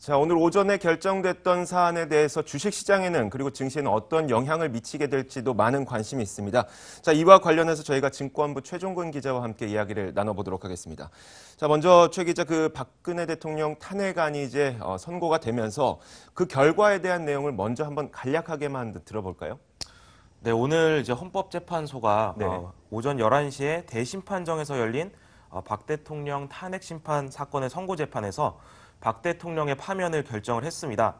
자, 오늘 오전에 결정됐던 사안에 대해서 주식시장에는 그리고 증시에는 어떤 영향을 미치게 될지도 많은 관심이 있습니다. 자, 이와 관련해서 저희가 증권부 최종근 기자와 함께 이야기를 나눠보도록 하겠습니다. 자, 먼저 최 기자, 박근혜 대통령 탄핵안이 이제 선고가 되면서 그 결과에 대한 내용을 먼저 한번 간략하게만 들어볼까요? 네, 오늘 이제 헌법재판소가 네. 오전 11시에 대심판정에서 열린 박 대통령 탄핵 심판 사건의 선고 재판에서 박 대통령의 파면을 결정을 했습니다.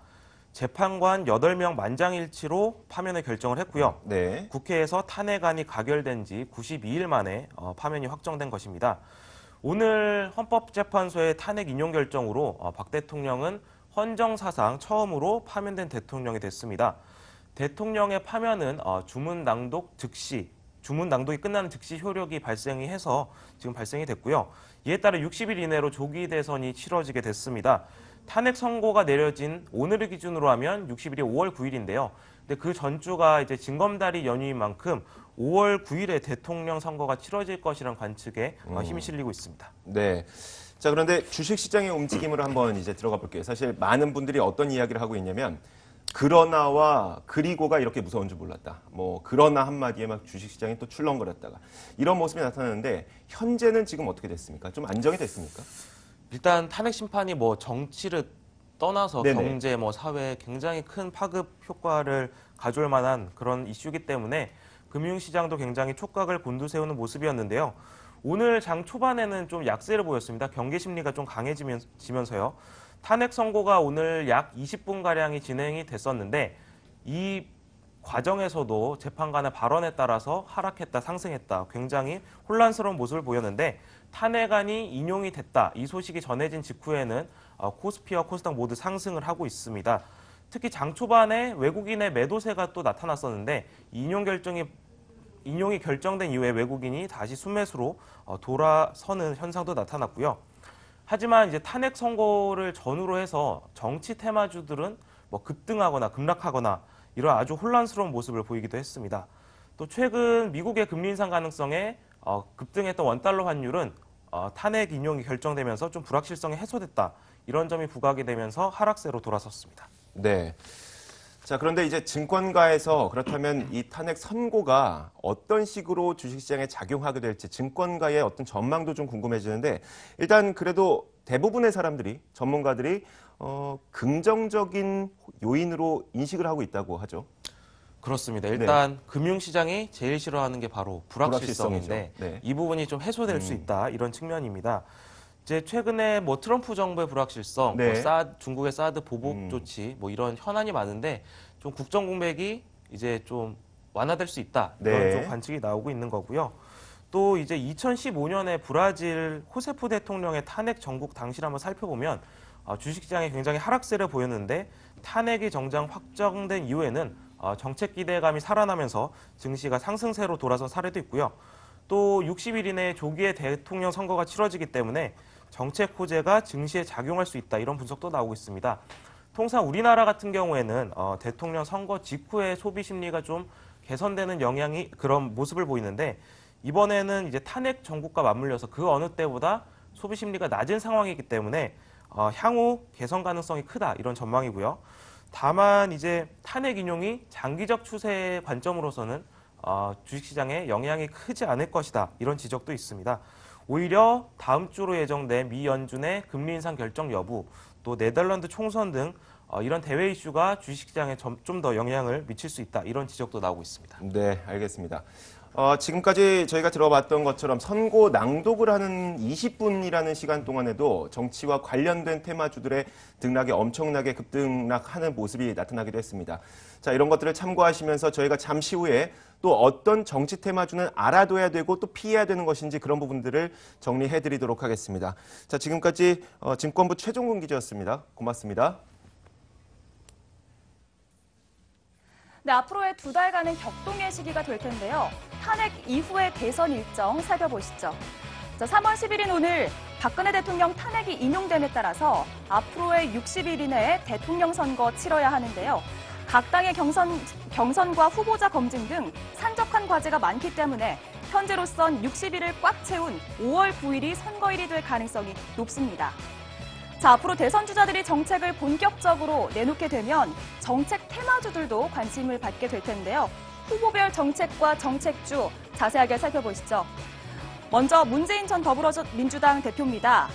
재판관 8명 만장일치로 파면을 결정을 했고요. 네. 국회에서 탄핵안이 가결된 지 92일 만에 파면이 확정된 것입니다. 오늘 헌법재판소의 탄핵 인용 결정으로 박 대통령은 헌정사상 처음으로 파면된 대통령이 됐습니다. 대통령의 파면은 주문 낭독이 끝나는 즉시 효력이 발생이 해서 지금 발생이 됐고요. 이에 따라 60일 이내로 조기 대선이 치러지게 됐습니다. 탄핵 선고가 내려진 오늘을 기준으로 하면 60일이 5월 9일인데요. 근데 그 전주가 이제 징검다리 연휴인 만큼 5월 9일에 대통령 선거가 치러질 것이라는 관측에 힘이 실리고 있습니다. 네. 자, 그런데 주식시장의 움직임으로 한번 이제 들어가 볼게요. 사실 많은 분들이 어떤 이야기를 하고 있냐면 그러나와 그리고가 이렇게 무서운 줄 몰랐다. 그러나 한마디에 막 주식시장이 또 출렁거렸다가 이런 모습이 나타나는데 현재는 지금 어떻게 됐습니까? 좀 안정이 됐습니까? 일단 탄핵 심판이 정치를 떠나서 네네. 경제, 사회에 굉장히 큰 파급 효과를 가져올 만한 그런 이슈이기 때문에 금융시장도 굉장히 촉각을 곤두세우는 모습이었는데요. 오늘 장 초반에는 좀 약세를 보였습니다. 경계 심리가 좀 강해지면서요. 탄핵 선고가 오늘 약 20분가량이 진행이 됐었는데 이 과정에서도 재판관의 발언에 따라서 하락했다, 상승했다, 굉장히 혼란스러운 모습을 보였는데 탄핵안이 인용이 됐다, 이 소식이 전해진 직후에는 코스피와 코스닥 모두 상승을 하고 있습니다. 특히 장 초반에 외국인의 매도세가 또 나타났었는데 인용이 결정된 이후에 외국인이 다시 순매수로 돌아서는 현상도 나타났고요. 하지만 이제 탄핵 선고를 전후로 해서 정치 테마주들은 급등하거나 급락하거나 이런 아주 혼란스러운 모습을 보이기도 했습니다. 또 최근 미국의 금리 인상 가능성에 급등했던 원달러 환율은 탄핵 인용이 결정되면서 좀 불확실성이 해소됐다. 이런 점이 부각이 되면서 하락세로 돌아섰습니다. 네. 자, 그런데 이제 증권가에서 그렇다면 이 탄핵 선고가 어떤 식으로 주식시장에 작용하게 될지 증권가의 어떤 전망도 좀 궁금해지는데 일단 그래도 대부분의 사람들이 전문가들이 긍정적인 요인으로 인식을 하고 있다고 하죠. 그렇습니다. 일단 금융시장이 제일 싫어하는 게 바로 불확실성인데 네. 이 부분이 좀 해소될 수 있다 이런 측면입니다. 이제 최근에 트럼프 정부의 불확실성, 네. 중국의 사드 보복 조치 이런 현안이 많은데 좀 국정 공백이 이제 좀 완화될 수 있다 이런 좀 관측이 나오고 있는 거고요. 또 이제 2015년에 브라질 호세프 대통령의 탄핵 정국 당시를 한번 살펴보면 주식시장에 굉장히 하락세를 보였는데 탄핵이 정작 확정된 이후에는 정책 기대감이 살아나면서 증시가 상승세로 돌아선 사례도 있고요. 또 60일 이내에 조기에 대통령 선거가 치러지기 때문에 정책 호재가 증시에 작용할 수 있다 이런 분석도 나오고 있습니다. 통상 우리나라 같은 경우에는 대통령 선거 직후에 소비 심리가 좀 개선되는 그런 모습을 보이는데 이번에는 이제 탄핵 정국과 맞물려서 그 어느 때보다 소비 심리가 낮은 상황이기 때문에 향후 개선 가능성이 크다 이런 전망이고요. 다만 이제 탄핵 인용이 장기적 추세 관점으로서는 주식시장에 영향이 크지 않을 것이다 이런 지적도 있습니다. 오히려 다음 주로 예정된 미 연준의 금리 인상 결정 여부, 또 네덜란드 총선 등 이런 대외 이슈가 주식시장에 좀 더 영향을 미칠 수 있다 이런 지적도 나오고 있습니다. 네, 알겠습니다. 지금까지 저희가 들어봤던 것처럼 선고 낭독을 하는 20분이라는 시간 동안에도 정치와 관련된 테마주들의 등락이 엄청나게 급등락하는 모습이 나타나기도 했습니다. 자, 이런 것들을 참고하시면서 저희가 잠시 후에 또 어떤 정치 테마주는 알아둬야 되고 또 피해야 되는 것인지 그런 부분들을 정리해드리도록 하겠습니다. 자, 지금까지 증권부 최종근 기자였습니다. 고맙습니다. 네, 앞으로의 2달간은 격동의 시기가 될 텐데요. 탄핵 이후의 대선 일정 살펴보시죠. 자, 3월 10일인 오늘 박근혜 대통령 탄핵이 인용됨에 따라서 앞으로의 60일 이내에 대통령 선거 치러야 하는데요. 각 당의 경선과 후보자 검증 등 산적한 과제가 많기 때문에 현재로선 60일을 꽉 채운 5월 9일이 선거일이 될 가능성이 높습니다. 자, 앞으로 대선 주자들이 정책을 본격적으로 내놓게 되면 정책 테마주들도 관심을 받게 될 텐데요. 후보별 정책과 정책주 자세하게 살펴보시죠. 먼저 문재인 전 더불어민주당 대표입니다.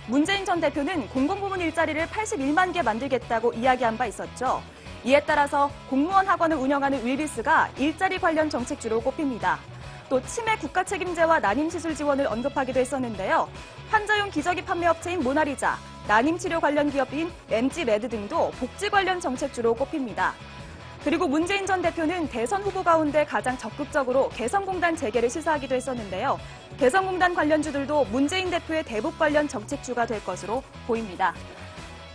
문재인 전 대표는 공공부문 일자리를 81만 개 만들겠다고 이야기한 바 있었죠. 이에 따라서 공무원 학원을 운영하는 윌비스가 일자리 관련 정책주로 꼽힙니다. 또 치매 국가책임제와 난임시술 지원을 언급하기도 했었는데요. 환자용 기저귀 판매업체인 모나리자, 난임치료 관련 기업인 MG레드 등도 복지 관련 정책주로 꼽힙니다. 그리고 문재인 전 대표는 대선 후보 가운데 가장 적극적으로 개성공단 재개를 시사하기도 했었는데요. 개성공단 관련주들도 문재인 대표의 대북 관련 정책주가 될 것으로 보입니다.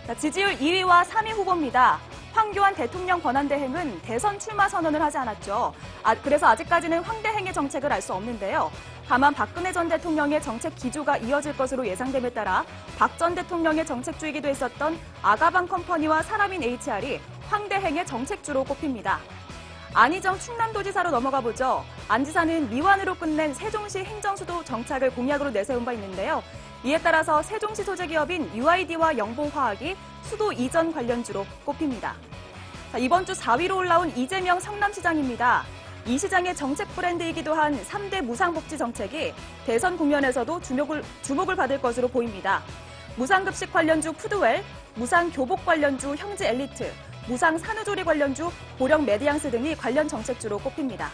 자, 지지율 2위와 3위 후보입니다. 황교안 대통령 권한대행은 대선 출마 선언을 하지 않았죠. 그래서 아직까지는 황대행의 정책을 알 수 없는데요. 다만 박근혜 전 대통령의 정책 기조가 이어질 것으로 예상됨에 따라 박 전 대통령의 정책주이기도 했었던 아가방 컴퍼니와 사람인 HR이 황대행의 정책주로 꼽힙니다. 안희정 충남도지사로 넘어가 보죠. 안 지사는 미완으로 끝낸 세종시 행정수도 정착을 공약으로 내세운 바 있는데요. 이에 따라서 세종시 소재 기업인 UID와 영보화학이 수도 이전 관련주로 꼽힙니다. 자, 이번 주 4위로 올라온 이재명 성남시장입니다. 이 시장의 정책 브랜드이기도 한 3대 무상복지 정책이 대선 국면에서도 주목을 받을 것으로 보입니다. 무상급식 관련주 푸드웰, 무상교복 관련주 형제엘리트, 무상산후조리 관련주 보령메디앙스 등이 관련 정책주로 꼽힙니다.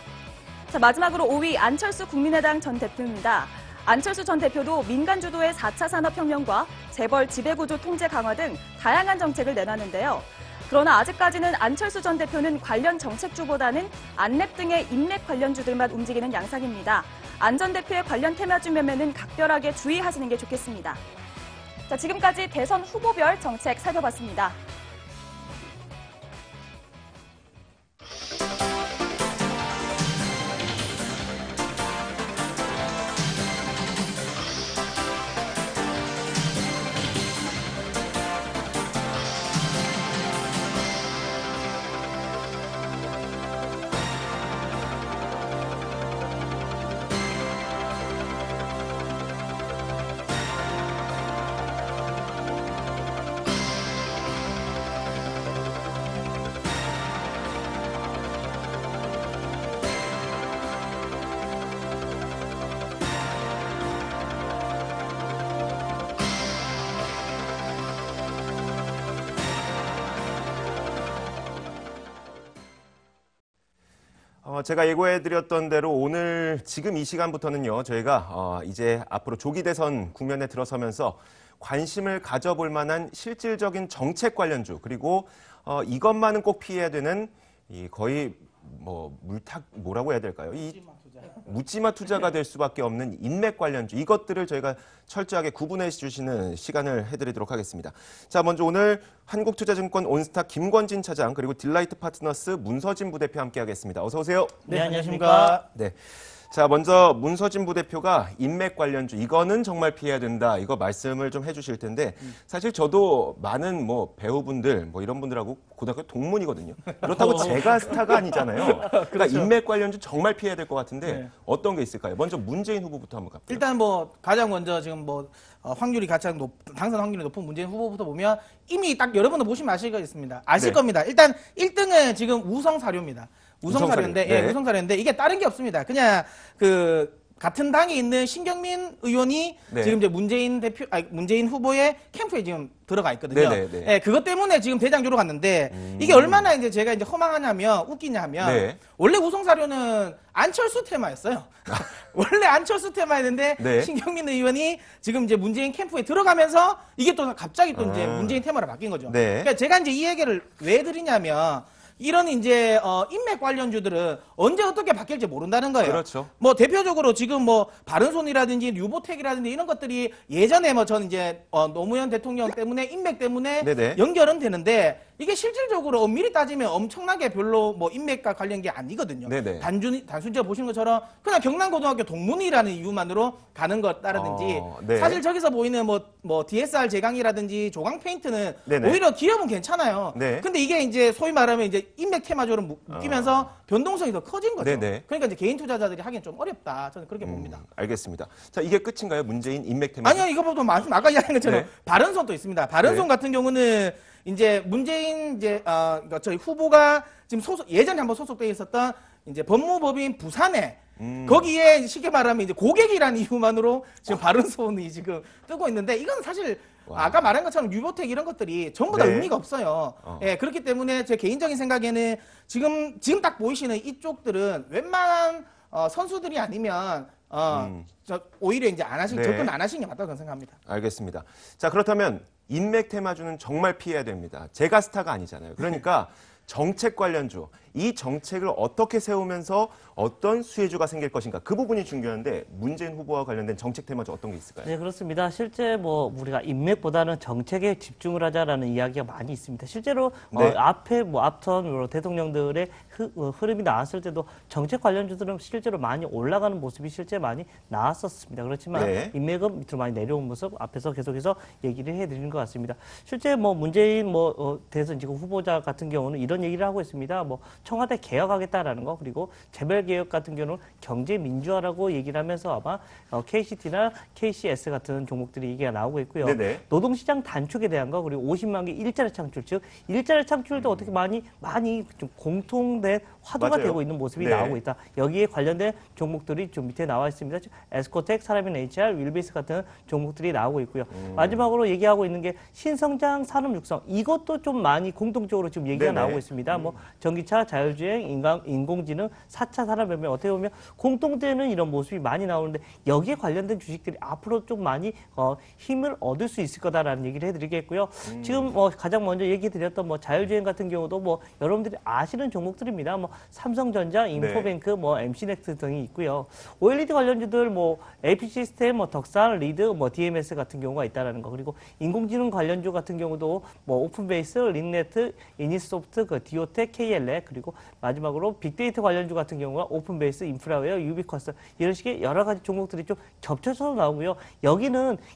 자, 마지막으로 5위 안철수 국민의당 전 대표입니다. 안철수 전 대표도 민간 주도의 4차 산업혁명과 재벌 지배구조 통제 강화 등 다양한 정책을 내놨는데요. 그러나 아직까지는 안철수 전 대표는 관련 정책주보다는 안랩 등의 인맥 관련주들만 움직이는 양상입니다. 안 전 대표의 관련 테마주 매매는 각별하게 주의하시는 게 좋겠습니다. 자, 지금까지 대선 후보별 정책 살펴봤습니다. 제가 예고해드렸던 대로 오늘 지금 이 시간부터는요, 저희가 이제 앞으로 조기 대선 국면에 들어서면서 관심을 가져볼 만한 실질적인 정책 관련주, 그리고 이것만은 꼭 피해야 되는 거의 뭐라고 해야 될까요? 묻지마 투자가 될 수밖에 없는 인맥 관련주, 이것들을 저희가 철저하게 구분해 주시는 시간을 해드리도록 하겠습니다. 자, 먼저 오늘 한국투자증권 온스타 김권진 차장, 그리고 딜라이트 파트너스 문서진 부대표 함께하겠습니다. 어서 오세요. 네, 안녕하십니까. 네. 자, 먼저 문서진 부대표가 인맥 관련주, 이거는 정말 피해야 된다, 이거 말씀을 좀 해주실 텐데, 사실 저도 많은 배우분들 이런 분들하고 고등학교 동문이거든요. 그렇다고 제가 스타가 아니잖아요. 그러니까 그렇죠. 인맥 관련주 정말 피해야 될 것 같은데, 네. 어떤 게 있을까요? 먼저 문재인 후보부터 한번 갈게요. 일단 가장 먼저 지금 확률이 가장 당선 확률이 높은 문재인 후보부터 보면 이미 딱 여러분들 보시면 아실 네. 겁니다. 일단 1등은 지금 우성사료입니다. 우성사료인데, 네. 우성사료인데 이게 다른 게 없습니다. 그냥 같은 당에 있는 신경민 의원이 네. 지금 이제 문재인 후보의 캠프에 지금 들어가 있거든요. 네네네. 예, 그것 때문에 지금 대장주로 갔는데 이게 얼마나 이제 제가 이제 허망하냐면 웃기냐면 네. 원래 우성사료는 안철수 테마였어요. 원래 안철수 테마였는데 네. 신경민 의원이 지금 이제 문재인 캠프에 들어가면서 이게 또 갑자기 또 이제 문재인 테마로 바뀐 거죠. 네. 그러니까 제가 이제 이 얘기를 왜 드리냐면 이런 이제 인맥 관련주들은 언제 어떻게 바뀔지 모른다는 거예요. 그렇죠. 대표적으로 지금 바른손이라든지 뉴보텍이라든지 이런 것들이 예전에 저는 이제 노무현 대통령 때문에 인맥 때문에 네네. 연결은 되는데 이게 실질적으로 엄밀히 따지면 엄청나게 별로 뭐 인맥과 관련 게 아니거든요. 네네. 단순히 제가 보시는 것처럼 그냥 경남고등학교 동문이라는 이유만으로 가는 것따라든지 네. 사실 저기서 보이는 뭐 DSR 제강이라든지 조강 페인트는 네네. 오히려 기업은 괜찮아요. 네. 근데 이게 이제 소위 말하면 이제 인맥 테마적으로 묶이면서 변동성이 더 커진 거죠. 네네. 그러니까 이제 개인 투자자들이 하기엔 좀 어렵다. 저는 그렇게 봅니다. 알겠습니다. 자, 이게 끝인가요? 문재인 인맥 테마? 아니요, 이거보다 말씀 아까 이야기한 것처럼 네. 바른손도 있습니다. 바른손 네. 같은 경우는 이제 문재인 그러니까 저희 후보가 지금 예전에 한번 소속돼 있었던 이제 법무법인 부산에 거기에 쉽게 말하면 이제 고객이라는 이유만으로 지금 바른손이 지금 뜨고 있는데 이건 사실 아까 말한 것처럼 유보택 이런 것들이 전부 다 네. 의미가 없어요. 예, 그렇기 때문에 제 개인적인 생각에는 지금 딱 보이시는 이쪽들은 웬만한 선수들이 아니면 오히려 이제 안 하신 네. 접근 안 하시는 게 맞다고 저는 생각합니다. 알겠습니다. 자, 그렇다면 인맥 테마주는 정말 피해야 됩니다. 제가 스타가 아니잖아요. 그러니까 정책 관련주, 이 정책을 어떻게 세우면서 어떤 수혜주가 생길 것인가, 그 부분이 중요한데 문재인 후보와 관련된 정책 테마주 어떤 게 있을까요? 네, 그렇습니다. 실제 뭐 우리가 인맥보다는 정책에 집중을 하자라는 이야기가 많이 있습니다. 실제로 네. 앞에 뭐 앞선 대통령들의 흐름이 나왔을 때도 정책 관련주들은 실제로 많이 올라가는 모습이 실제 많이 나왔었습니다. 그렇지만 네. 인맥은 밑으로 많이 내려온 모습 앞에서 계속해서 얘기를 해드리는 것 같습니다. 실제 뭐 문재인 대선 지금 후보자 같은 경우는 이런 얘기를 하고 있습니다. 뭐 청와대 개혁하겠다라는 거, 그리고 재벌 개혁 같은 경우는 경제 민주화라고 얘기를 하면서 아마 KCT나 KCS 같은 종목들이 얘기가 나오고 있고요. 네네. 노동시장 단축에 대한 거, 그리고 50만 개 일자리 창출, 즉 일자리 창출도 어떻게 많이 좀 공통된 화두가 맞아요. 되고 있는 모습이 네. 나오고 있다. 여기에 관련된 종목들이 좀 밑에 나와 있습니다. 즉 에스코텍, 사람인 HR, 윌베이스 같은 종목들이 나오고 있고요. 마지막으로 얘기하고 있는 게 신성장 산업 육성, 이것도 좀 많이 공통적으로 지금 얘기가 네네. 나오고 있습니다. 뭐 전기차, 자율주행, 인공지능, 4차 산업혁명, 어떻게 보면 공통되는 이런 모습이 많이 나오는데 여기에 관련된 주식들이 앞으로 좀 많이 힘을 얻을 수 있을 거다라는 얘기를 해드리겠고요. 지금 가장 먼저 얘기 드렸던 뭐 자율주행 같은 경우도 뭐 여러분들이 아시는 종목들입니다. 뭐 삼성전자, 인포뱅크, 뭐 MC넥스 등이 있고요. OLED 관련주들 뭐 AP 시스템, 뭐 덕산, 리드, 뭐 DMS 같은 경우가 있다라는 거. 그리고 인공지능 관련주 같은 경우도 뭐 오픈베이스, 링네트, 이니소프트, 디오텍, KLA, 그리고 마지막으로 빅데이터 관련주 같은 경우가 오픈베이스, 인프라웨어, 유비쿼스 이런 식의 여러 가지 종목들이 좀 겹쳐서 나오고요.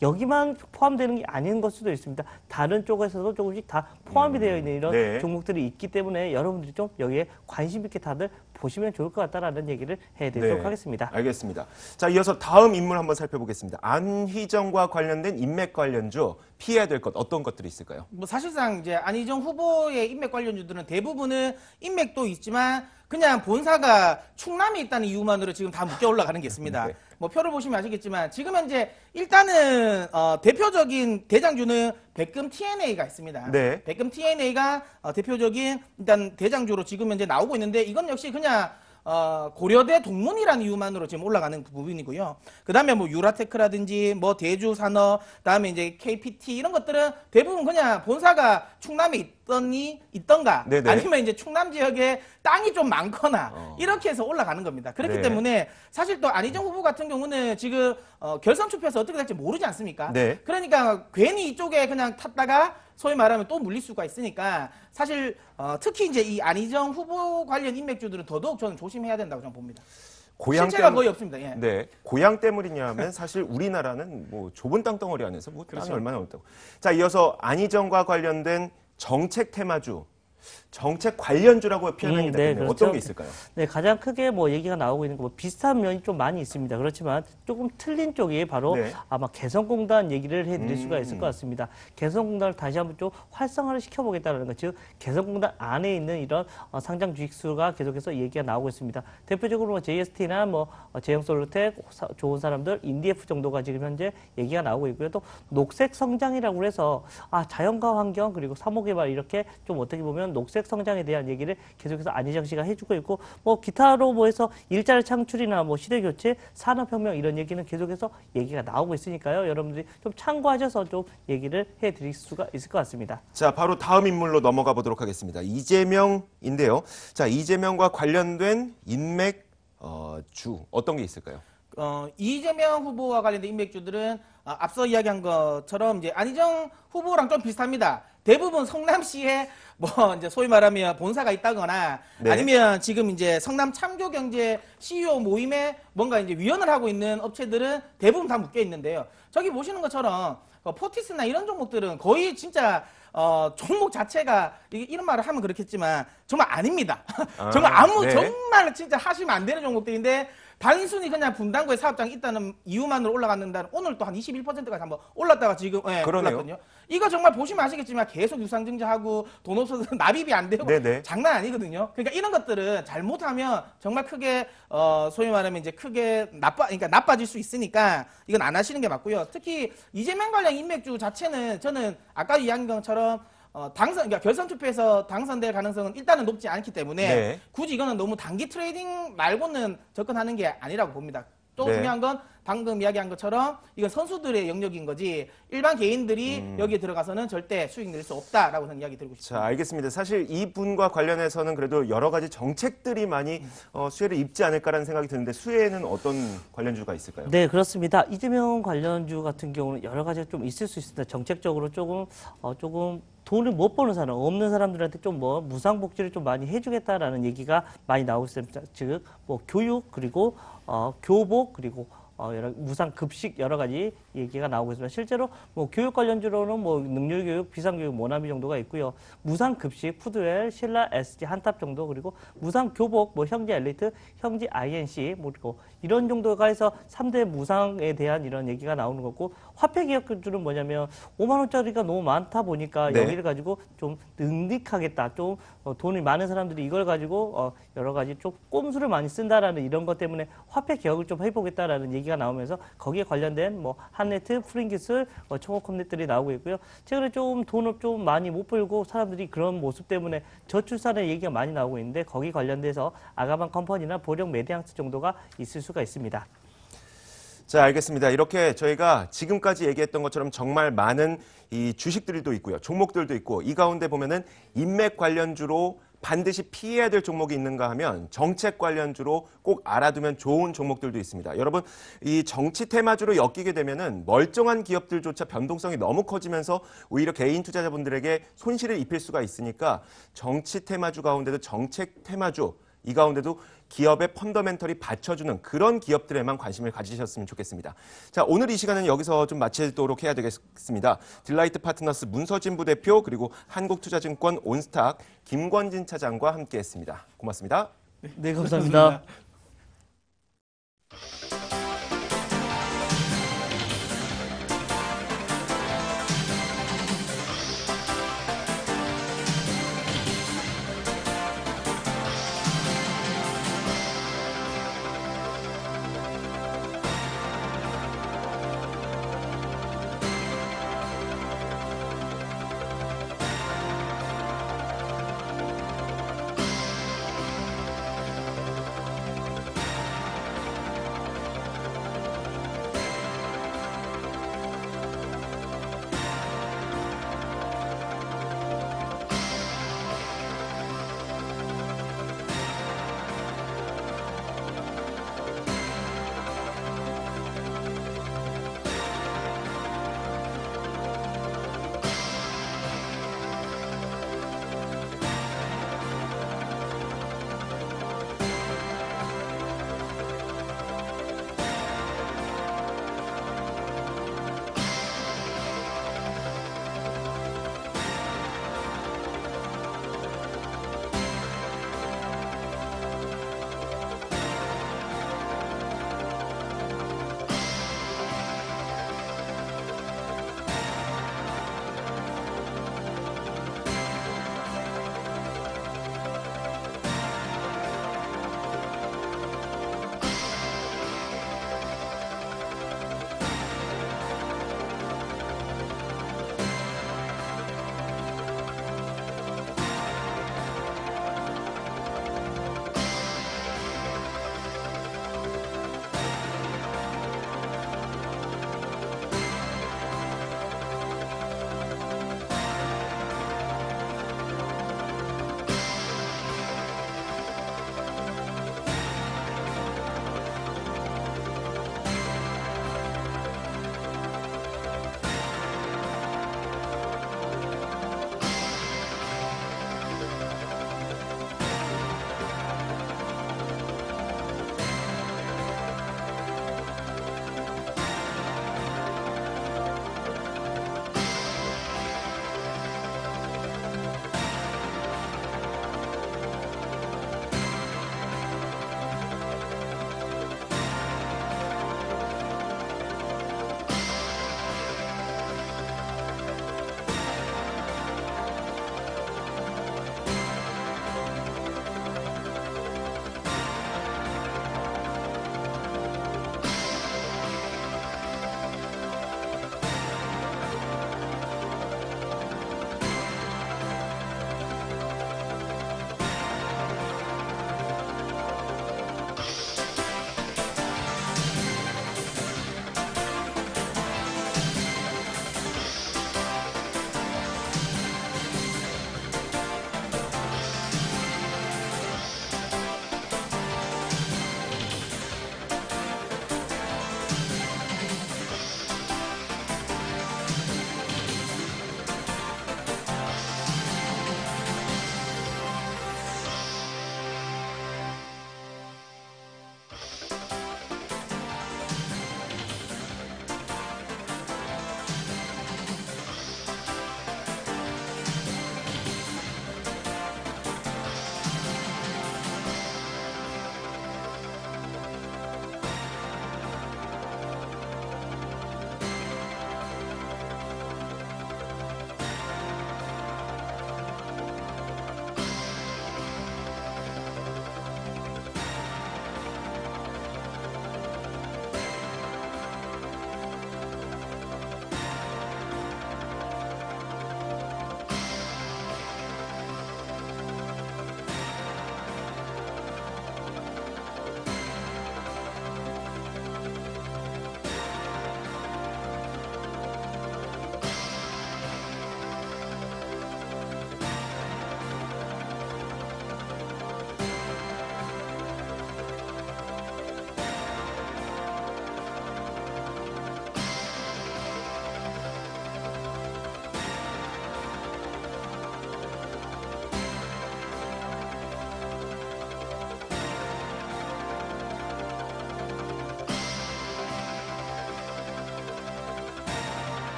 여기만 포함되는 게 아닌 걸 수도 있습니다. 다른 쪽에서도 조금씩 다 포함이 되어 있는 이런 네. 종목들이 있기 때문에 여러분들이 좀 여기에 관심 있게 다들 보시면 좋을 것 같다라는 얘기를 해드리도록 네. 하겠습니다. 알겠습니다. 자, 이어서 다음 인물 한번 살펴보겠습니다. 안희정과 관련된 인맥 관련주 피해야 될 것 어떤 것들이 있을까요? 뭐 사실상 이제 안희정 후보의 인맥 관련주들은 대부분은 인맥도 있지만 그냥 본사가 충남에 있다는 이유만으로 지금 다 묶여 올라가는 게 있습니다. 네. 뭐 표를 보시면 아시겠지만 지금 현재 일단은 대표적인 대장주는 백금 TNA가 있습니다. 네. 백금 TNA가 대표적인 일단 대장주로 지금 현재 나오고 있는데 이건 역시 그냥 고려대 동문이라는 이유만으로 지금 올라가는 부분이고요. 그 다음에 뭐 유라테크라든지 뭐 대주산업, 그다음에 이제 KPT 이런 것들은 대부분 그냥 본사가 충남에 있던가 네네. 아니면 이제 충남 지역에 땅이 좀 많거나 이렇게 해서 올라가는 겁니다. 그렇기 네. 때문에 사실 또 안희정 후보 같은 경우는 지금 결선 투표에서 어떻게 될지 모르지 않습니까? 네. 그러니까 괜히 이쪽에 그냥 탔다가 소위 말하면 또 물릴 수가 있으니까 사실 특히 이제 이 안희정 후보 관련 인맥주들은 더더욱 저는 조심해야 된다고 저는 봅니다. 실체가 거의 없습니다. 예. 네, 고향 때문이냐면 사실 우리나라는 뭐 좁은 땅덩어리 안에서 뭐 땅이 그렇죠. 얼마나 없다고. 자, 이어서 안희정과 관련된 정책 테마주, 정책 관련주라고 표현하기 네, 때문에 그렇죠. 어떤 게 있을까요? 네, 가장 크게 뭐 얘기가 나오고 있는 거 뭐 비슷한 면이 좀 많이 있습니다. 그렇지만 조금 틀린 쪽이 바로 네. 아마 개성공단 얘기를 해드릴 수가 있을 것 같습니다. 개성공단을 다시 한번 좀 활성화를 시켜보겠다는 것, 즉 개성공단 안에 있는 이런 상장 주식수가 계속해서 얘기가 나오고 있습니다. 대표적으로 뭐 JST나 뭐 제형솔루텍, 좋은 사람들, 인디에프 정도가 지금 현재 얘기가 나오고 있고요. 또 녹색 성장이라고 해서 자연과 환경 그리고 사모개발 이렇게 좀 어떻게 보면 녹색 성장에 대한 얘기를 계속해서 안희정 씨가 해주고 있고 뭐 기타로 뭐 해서 일자리 창출이나 뭐 시대 교체, 산업혁명 이런 얘기는 계속해서 얘기가 나오고 있으니까요. 여러분들이 좀 참고하셔서 좀 얘기를 해드릴 수가 있을 것 같습니다. 자, 바로 다음 인물로 넘어가 보도록 하겠습니다. 이재명인데요. 자, 이재명과 관련된 인맥 주 어떤 게 있을까요? 이재명 후보와 관련된 인맥주들은 앞서 이야기한 것처럼 이제 안희정 후보랑 좀 비슷합니다. 대부분 성남시에 뭐 이제 소위 말하면 본사가 있다거나 네. 아니면 지금 이제 성남 참교경제 CEO 모임에 뭔가 이제 위원을 하고 있는 업체들은 대부분 다 묶여 있는데요. 저기 보시는 것처럼 포티스나 이런 종목들은 거의 진짜 종목 자체가 이런 말을 하면 그렇겠지만 정말 아닙니다. 정말 네. 정말 진짜 하시면 안 되는 종목들인데 단순히 그냥 분당구에 사업장이 있다는 이유만으로 올라갔는데 오늘 또 한 21%까지 한번 올랐다가 지금 그러네요. 올랐거든요. 이거 정말 보시면 아시겠지만 계속 유상증자하고 돈 없어서 납입이 안 되고 네네. 장난 아니거든요. 그러니까 이런 것들은 잘못하면 정말 크게 소위 말하면 이제 크게 그러니까 나빠질 수 있으니까 이건 안 하시는 게 맞고요. 특히 이재명 관련 인맥주 자체는 저는 아까 이야기한 것처럼 그러니까 결선 투표에서 당선될 가능성은 일단은 높지 않기 때문에 네. 굳이 이거는 너무 단기 트레이딩 말고는 접근하는 게 아니라고 봅니다. 또 네. 중요한 건 방금 이야기한 것처럼 이건 선수들의 영역인 거지 일반 개인들이 여기에 들어가서는 절대 수익 낼 수 없다라고 저는 이야기 드리고 싶습니다. 자, 알겠습니다. 사실 이 분과 관련해서는 그래도 여러 가지 정책들이 많이 수혜를 입지 않을까라는 생각이 드는데 수혜에는 어떤 관련주가 있을까요? 네, 그렇습니다. 이재명 관련주 같은 경우는 여러 가지가 좀 있을 수 있습니다. 정책적으로 조금 돈을 못 버는 사람, 없는 사람들한테 좀 무상 복지를 좀 많이 해주겠다라는 얘기가 많이 나오고 있습니다. 즉, 교육, 그리고 교복, 그리고 여러 무상 급식 여러 가지 얘기가 나오고 있습니다. 실제로 교육 관련주로는 능률교육, 비상교육, 모나미 정도가 있고요. 무상 급식, 푸드웰, 신라, SG, 한탑 정도 그리고 무상 교복, 형제 엘리트, 형제 INC 그리고 이런 정도가 해서 3대 무상에 대한 이런 얘기가 나오는 거고 화폐 기업주는 뭐냐면 5만 원짜리가 너무 많다 보니까 네. 여기를 가지고 좀 늑닉하겠다. 좀 돈이 많은 사람들이 이걸 가지고 여러 가지 좀 꼼수를 많이 쓴다라는 이런 것 때문에 화폐 개혁을 좀 해보겠다라는 얘기가 나오면서 거기에 관련된 한네트, 프링기스, 청호컴넷들이 나오고 있고요. 최근에 좀 돈을 좀 많이 못 벌고 사람들이 그런 모습 때문에 저출산의 얘기가 많이 나오고 있는데 거기 관련돼서 아가방 컴퍼니나 보령 메디앙스 정도가 있을 수가 있습니다. 자, 알겠습니다. 이렇게 저희가 지금까지 얘기했던 것처럼 정말 많은 이 주식들도 있고요. 종목들도 있고 이 가운데 보면은 인맥 관련주로 반드시 피해야 될 종목이 있는가 하면 정책 관련주로 꼭 알아두면 좋은 종목들도 있습니다. 여러분, 이 정치 테마주로 엮이게 되면은 멀쩡한 기업들조차 변동성이 너무 커지면서 오히려 개인 투자자분들에게 손실을 입힐 수가 있으니까 정치 테마주 가운데도 정책 테마주 이 가운데도 기업의 펀더멘털이 받쳐주는 그런 기업들에만 관심을 가지셨으면 좋겠습니다. 자, 오늘 이 시간은 여기서 좀 마치도록 해야 되겠습니다. 딜라이트 파트너스 문서진 부대표 그리고 한국투자증권 온스탁 김권진 차장과 함께했습니다. 고맙습니다. 네, 감사합니다.